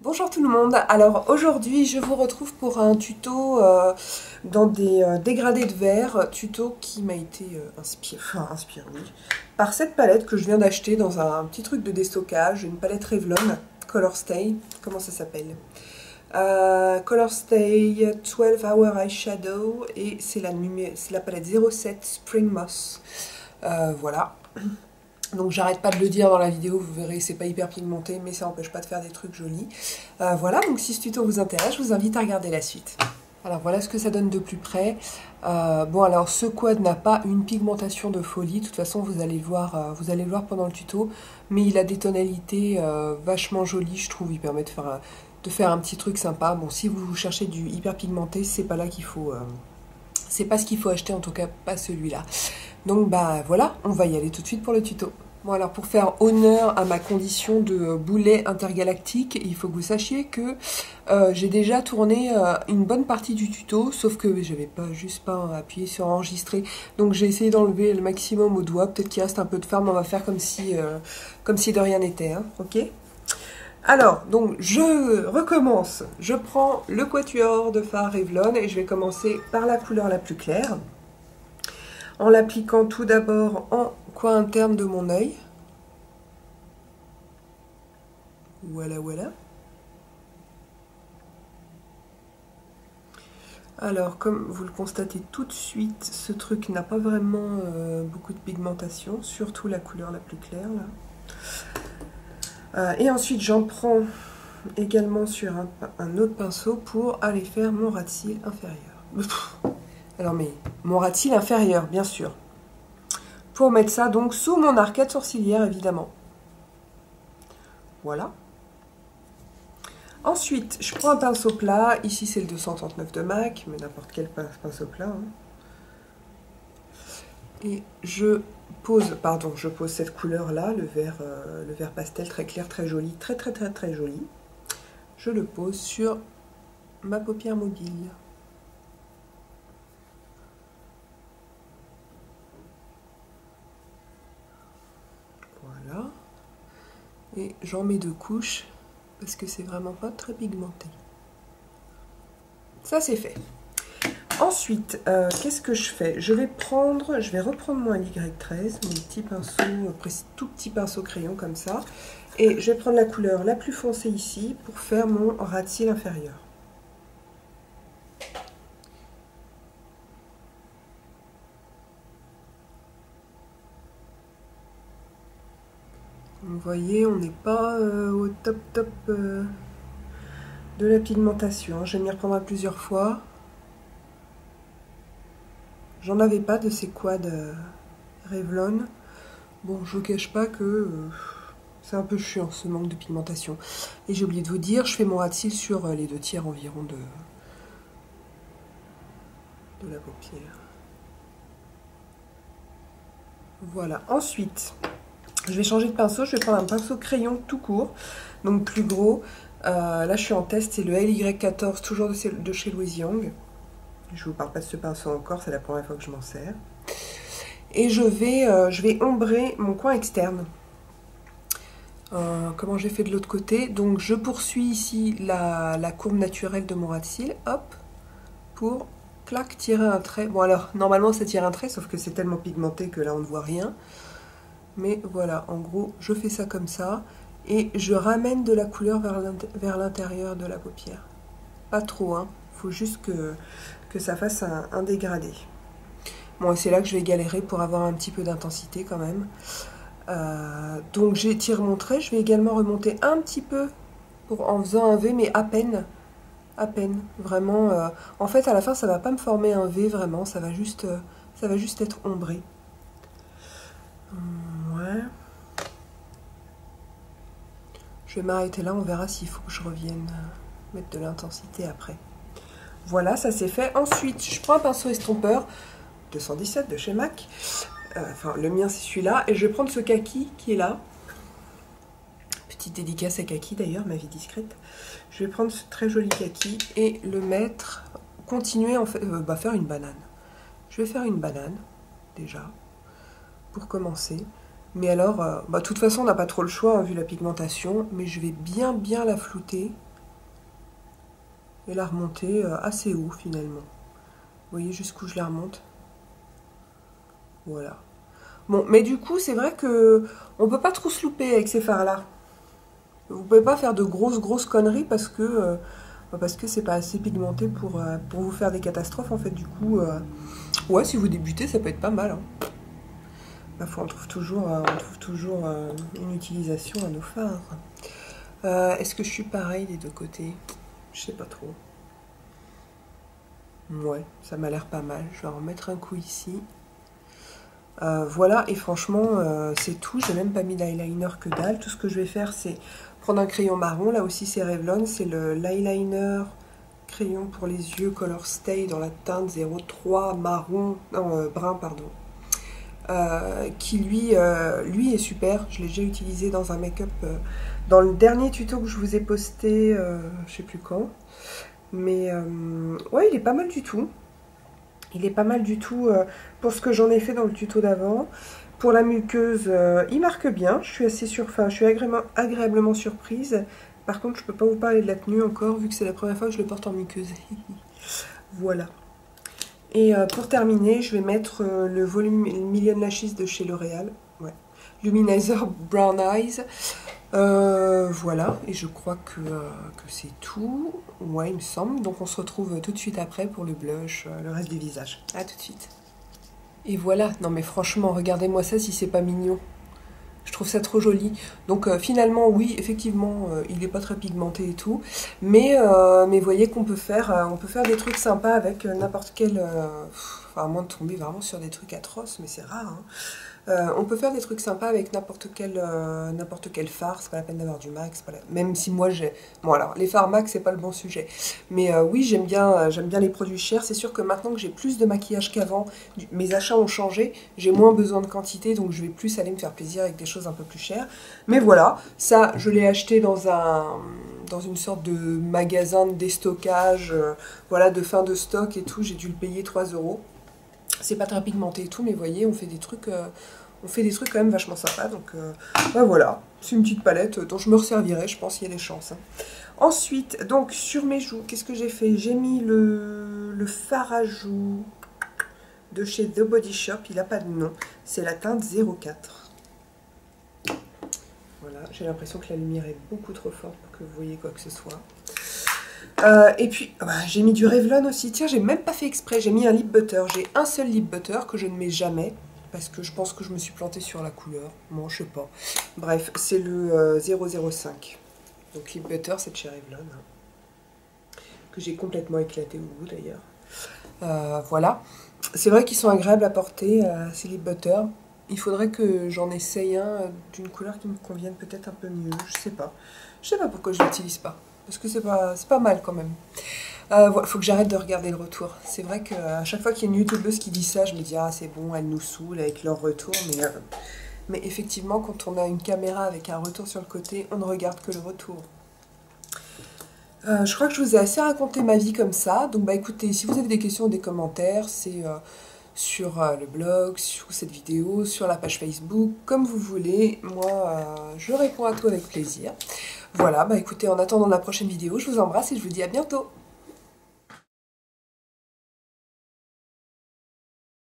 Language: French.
Bonjour tout le monde, alors aujourd'hui je vous retrouve pour un tuto dans des dégradés de verre, tuto qui m'a été inspiré oui, par cette palette que je viens d'acheter dans un petit truc de déstockage, une palette Revlon, Color Stay, comment ça s'appelle Color Stay 12 Hour Eyeshadow et c'est la palette 07 Spring Moss, voilà. Donc j'arrête pas de le dire dans la vidéo, vous verrez, c'est pas hyper pigmenté, mais ça n'empêche pas de faire des trucs jolis. Voilà, donc si ce tuto vous intéresse, je vous invite à regarder la suite. Alors voilà ce que ça donne de plus près. Bon alors ce quad n'a pas une pigmentation de folie, de toute façon vous allez le voir pendant le tuto, mais il a des tonalités vachement jolies, je trouve, il permet de faire un petit truc sympa. Bon, si vous cherchez du hyper pigmenté, c'est pas là qu'il faut... c'est pas ce qu'il faut acheter, en tout cas pas celui-là. Donc bah voilà, on va y aller tout de suite pour le tuto. Bon alors pour faire honneur à ma condition de boulet intergalactique, il faut que vous sachiez que j'ai déjà tourné une bonne partie du tuto, sauf que j'avais pas appuyé sur enregistrer, donc j'ai essayé d'enlever le maximum au doigt, peut-être qu'il reste un peu de farde, mais on va faire comme si de rien n'était, hein, ok? Alors, donc je recommence, je prends le quatuor de fard Revlon et je vais commencer par la couleur la plus claire, en l'appliquant tout d'abord en coin interne de mon œil. Voilà, voilà. Alors, comme vous le constatez tout de suite, ce truc n'a pas vraiment beaucoup de pigmentation, surtout la couleur la plus claire, là. Et ensuite, j'en prends également sur un autre pinceau pour aller faire mon ras de cils inférieur. Alors, mais mon ras de cils inférieur, bien sûr. Pour mettre ça donc sous mon arcade sourcilière, évidemment. Voilà. Ensuite, je prends un pinceau plat. Ici, c'est le 239 de MAC, mais n'importe quel pinceau plat. Hein. Et je pose cette couleur-là, le vert pastel très clair, très joli, très joli. Je le pose sur ma paupière mobile. Voilà. Et j'en mets 2 couches parce que c'est vraiment pas très pigmenté. Ça c'est fait. Ensuite, qu'est-ce que je fais? Je vais reprendre mon Y13, mon petit pinceau, tout petit pinceau crayon comme ça, et je vais prendre la couleur la plus foncée ici pour faire mon ras de cils inférieur. Vous voyez, on n'est pas au top de la pigmentation. Je vais m'y reprendre plusieurs fois. J'en avais pas de ces quads Revlon. Bon, je vous cache pas que c'est un peu chiant ce manque de pigmentation. Et j'ai oublié de vous dire, je fais mon ras de cils sur les 2/3 environ de la paupière. Voilà. Ensuite, je vais changer de pinceau. Je vais prendre un pinceau crayon tout court, donc plus gros. Là, je suis en test, c'est le LY14, toujours de chez Louis Young. Je vous parle pas de ce pinceau encore, c'est la première fois que je m'en sers. Et je vais ombrer mon coin externe. Comment j'ai fait de l'autre côté. Donc je poursuis ici la courbe naturelle de mon ras de cils, hop, pour, clac, tirer un trait. Bon alors, normalement ça tire un trait, sauf que c'est tellement pigmenté que là on ne voit rien. Mais voilà, en gros, je fais ça comme ça, et je ramène de la couleur vers l'intérieur de la paupière. Pas trop, hein, faut juste que ça fasse un dégradé. Bon, et c'est là que je vais galérer pour avoir un petit peu d'intensité quand même. Donc j'étire mon trait, je vais également remonter un petit peu en faisant un V, mais à peine, vraiment. En fait, à la fin, ça va pas me former un V vraiment, ça va juste être ombré. Ouais. Je vais m'arrêter là, on verra s'il faut que je revienne mettre de l'intensité après. Voilà, ça c'est fait. Ensuite, je prends un pinceau estompeur 217 de chez MAC. Enfin, le mien c'est celui-là. Et je vais prendre ce kaki qui est là. Petite dédicace à kaki d'ailleurs, ma vie discrète. Je vais prendre ce très joli kaki et le mettre, continuer en fait, faire une banane. Je vais faire une banane, déjà, pour commencer. Mais alors, de toute façon, on n'a pas trop le choix, hein, vu la pigmentation. Mais je vais bien la flouter et la remonter assez haut finalement. Vous voyez jusqu'où je la remonte? Voilà. Bon, mais du coup, c'est vrai que on peut pas trop se louper avec ces fards-là. Vous pouvez pas faire de grosses conneries parce que c'est pas assez pigmenté pour vous faire des catastrophes en fait. Du coup, ouais, si vous débutez, ça peut être pas mal. Hein. Bah, on trouve toujours une utilisation à nos fards. Est-ce que je suis pareil des deux côtés? Je sais pas trop. Ouais, ça m'a l'air pas mal. Je vais en remettre un coup ici. Voilà, et franchement, c'est tout. J'ai même pas mis d'eyeliner que dalle. Tout ce que je vais faire, c'est prendre un crayon marron. Là aussi, c'est Revlon. C'est l'eyeliner crayon pour les yeux Color Stay dans la teinte 03 marron, non, brun, pardon. Qui lui est super. Je l'ai déjà utilisé dans un make-up dans le dernier tuto que je vous ai posté, je sais plus quand. Mais ouais, il est pas mal du tout. Il est pas mal du tout pour ce que j'en ai fait dans le tuto d'avant. Pour la muqueuse, il marque bien. Je suis je suis agréablement surprise. Par contre, je peux pas vous parler de la tenue encore, vu que c'est la première fois que je le porte en muqueuse. Voilà. Et pour terminer, je vais mettre le volume Million Lashes de chez L'Oréal. Ouais. Luminizer Brown Eyes. Voilà, et je crois que c'est tout. Ouais, il me semble. Donc on se retrouve tout de suite après pour le blush, le reste du visage. A tout de suite. Et voilà, non mais franchement, regardez-moi ça si c'est pas mignon. Je trouve ça trop joli. Donc finalement, oui, effectivement, il n'est pas très pigmenté et tout. Mais vous voyez qu'on peut on peut faire des trucs sympas avec n'importe quel... enfin, à moins de tomber vraiment sur des trucs atroces, mais c'est rare. Hein. On peut faire des trucs sympas avec n'importe quel fard, c'est pas la peine d'avoir du MAC, même si moi j'ai... Bon alors, les fards MAC c'est pas le bon sujet, mais oui j'aime bien les produits chers, c'est sûr que maintenant que j'ai plus de maquillage qu'avant, mes achats ont changé, j'ai moins besoin de quantité, donc je vais plus aller me faire plaisir avec des choses un peu plus chères, mais voilà, ça je l'ai acheté dans une sorte de magasin de déstockage, voilà, de fin de stock et tout, j'ai dû le payer 3 €. C'est pas très pigmenté et tout, mais vous voyez, on fait des trucs quand même vachement sympas. Donc ben voilà, c'est une petite palette dont je me resservirai, je pense qu'il y a des chances. Hein. Ensuite, donc sur mes joues, qu'est-ce que j'ai fait? J'ai mis le fard à joues de chez The Body Shop, il n'a pas de nom, c'est la teinte 04. Voilà, j'ai l'impression que la lumière est beaucoup trop forte pour que vous voyez quoi que ce soit. Et puis, bah, j'ai mis du Revlon aussi. Tiens, j'ai même pas fait exprès. J'ai mis un lip butter. J'ai un seul lip butter que je ne mets jamais. Parce que je pense que je me suis plantée sur la couleur. Bon, je sais pas. Bref, c'est le 005. Donc, lip butter, c'est de chez Revlon. Hein, que j'ai complètement éclaté au goût d'ailleurs. Voilà. C'est vrai qu'ils sont agréables à porter, ces lip butter. Il faudrait que j'en essaye un d'une couleur qui me convienne peut-être un peu mieux. Je sais pas. Je sais pas pourquoi je l'utilise pas. Parce que c'est pas mal quand même. Voilà, faut que j'arrête de regarder le retour. C'est vrai qu'à chaque fois qu'il y a une youtubeuse qui dit ça, je me dis ah c'est bon, elle nous saoule avec leur retour. Mais effectivement, quand on a une caméra avec un retour sur le côté, on ne regarde que le retour. Je crois que je vous ai assez raconté ma vie comme ça. Donc bah écoutez, si vous avez des questions ou des commentaires, c'est sur le blog, sur cette vidéo, sur la page Facebook, comme vous voulez. Moi, je réponds à tout avec plaisir. Voilà, bah écoutez, en attendant la prochaine vidéo, je vous embrasse et je vous dis à bientôt.